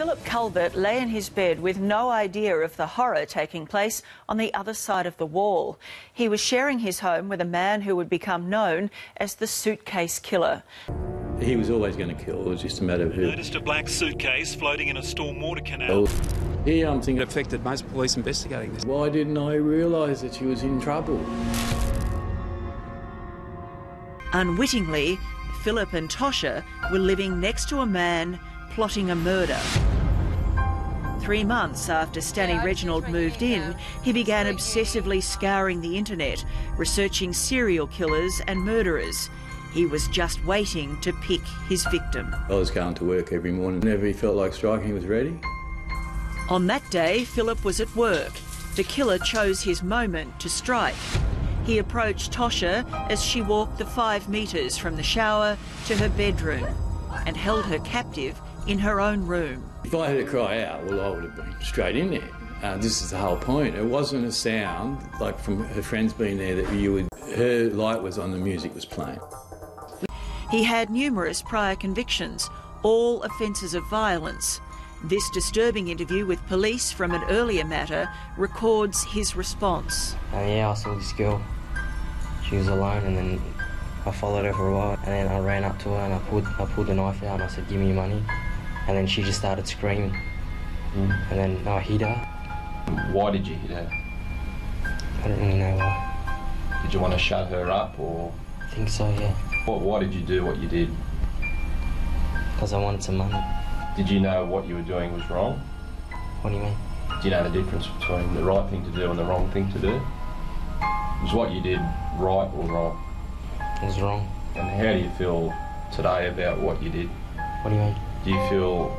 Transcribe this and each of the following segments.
Philip Culbert lay in his bed with no idea of the horror taking place on the other side of the wall. He was sharing his home with a man who would become known as the Suitcase Killer. He was always going to kill, it was just a matter of who. Noticed a black suitcase floating in a stormwater canal. Here I'm thinking, It affected most police investigating this. why didn't I realise that she was in trouble? Unwittingly, Philip and Tosha were living next to a man plotting a murder. 3 months after Stanny Reginald moved in, he began obsessively scouring the internet, researching serial killers and murderers. He was just waiting to pick his victim. I was going to work every morning. Whenever he felt like striking, he was ready. On that day, Philip was at work. The killer chose his moment to strike. He approached Tosha as she walked the 5 metres from the shower to her bedroom and held her captive in her own room. If I had to cry out, well, I would have been straight in there. This is the whole point. It wasn't a sound like from her friends being there that you would. Her light was on, the music was playing. He had numerous prior convictions, all offences of violence. This disturbing interview with police from an earlier matter records his response. Yeah, I saw this girl. She was alone, and then I followed her for a while, and then I ran up to her and I pulled the knife out and I said, "Give me your money." And then she just started screaming. And then I hit her. Why did you hit her? I don't really know why. Did you want to shut her up, or? I think so, yeah. Why did you do what you did? Because I wanted some money. Did you know what you were doing was wrong? What do you mean? Do you know the difference between the right thing to do and the wrong thing to do? Was what you did right or wrong? It was wrong. And how do you feel today about what you did? What do you mean? Do you feel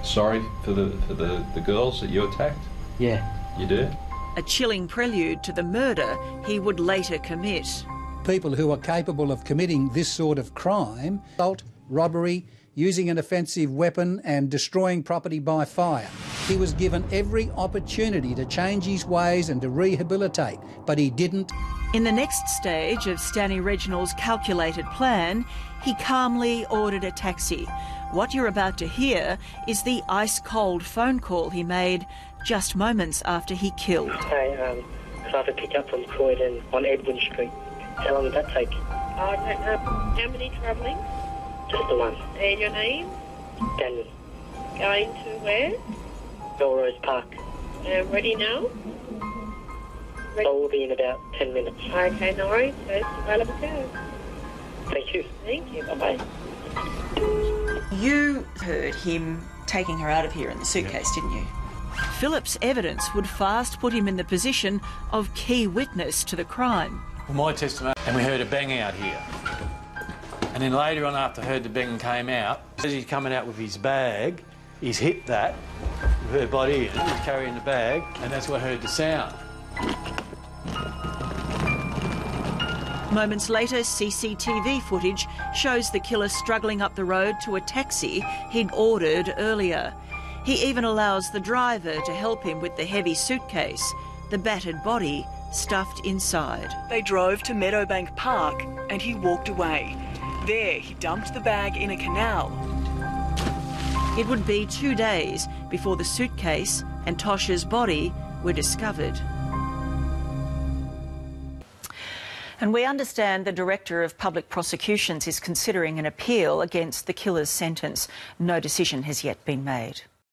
sorry for the girls that you attacked? Yeah. You do? A chilling prelude to the murder he would later commit. People who are capable of committing this sort of crime, assault, robbery, using an offensive weapon and destroying property by fire. He was given every opportunity to change his ways and to rehabilitate, but he didn't. In the next stage of Stanny Reginald's calculated plan, he calmly ordered a taxi. What you're about to hear is the ice-cold phone call he made just moments after he killed. Hey, I have a pick-up from Croydon on Edwin Street. How long did that take? I don't know. How many travelling? Just the one. And your name? Daniel. Going to where? Belrose Park. Ready now? I will be in about 10 minutes. Okay, no worries. First available go. Thank you. Thank you. Bye-bye. You heard him taking her out of here in the suitcase, didn't you? Philip's evidence would fast put him in the position of key witness to the crime. Well, my testimony, and we heard a bang out here. And then later on, after I heard the bang came out, as he's coming out with his bag, he's hit that with her body in it, he's carrying the bag, and that's where I heard the sound. Moments later, CCTV footage shows the killer struggling up the road to a taxi he'd ordered earlier. He even allows the driver to help him with the heavy suitcase, the battered body stuffed inside. They drove to Meadowbank Park and he walked away. There, he dumped the bag in a canal. It would be 2 days before the suitcase and Tosha's body were discovered. And we understand the Director of Public Prosecutions is considering an appeal against the killer's sentence. No decision has yet been made.